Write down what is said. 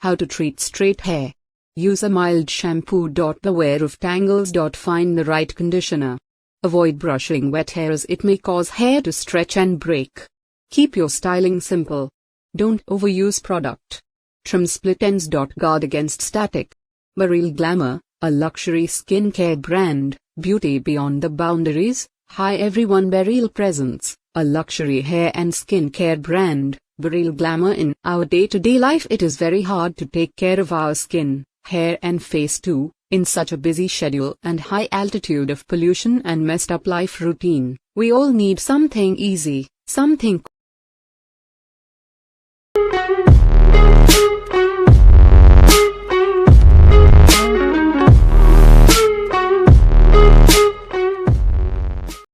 How to treat straight hair. Use a mild shampoo. Beware of tangles. Find the right conditioner. Avoid brushing wet hair as it may cause hair to stretch and break. Keep your styling simple. Don't overuse product. Trim split ends. Guard against static. Baryal Glamour, a luxury skincare brand, beauty beyond the boundaries. Hi everyone, Baryal presents a luxury hair and skincare brand, Baryal Glamour. In our day-to-day life it is very hard to take care of our skin, hair and face too, in such a busy schedule and high altitude of pollution and messed up life routine. We all need something easy, something